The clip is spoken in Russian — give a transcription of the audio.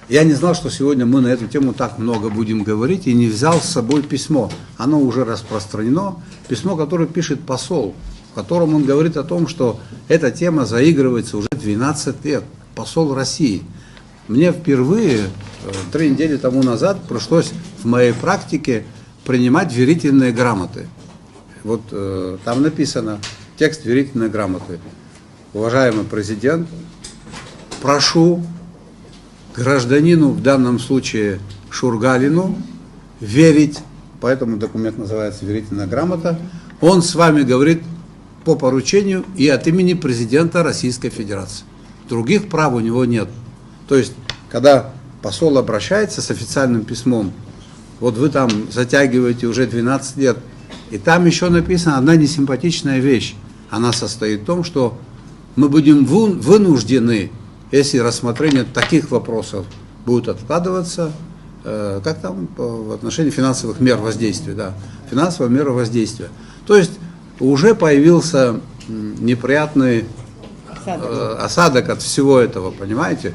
Я не знал, что сегодня мы на эту тему так много будем говорить, и не взял с собой письмо. Оно уже распространено. Письмо, которое пишет посол, в котором он говорит о том, что эта тема заигрывается уже 12 лет. Посол России. Мне впервые, 3 недели тому назад, пришлось в моей практике принимать верительные грамоты. Вот там написано текст верительной грамоты. Уважаемый президент, прошу гражданину, в данном случае Шургалину, верить, поэтому документ называется верительная грамота, он с вами говорит по поручению и от имени президента Российской Федерации. Других прав у него нет. То есть, когда посол обращается с официальным письмом, вот вы там затягиваете уже 12 лет, и там еще написана одна несимпатичная вещь. Она состоит в том, что мы будем вынуждены, если рассмотрение таких вопросов будет откладываться, как там в отношении финансовых мер воздействия, да, финансовых мер воздействия. То есть уже появился неприятный осадок от всего этого, понимаете?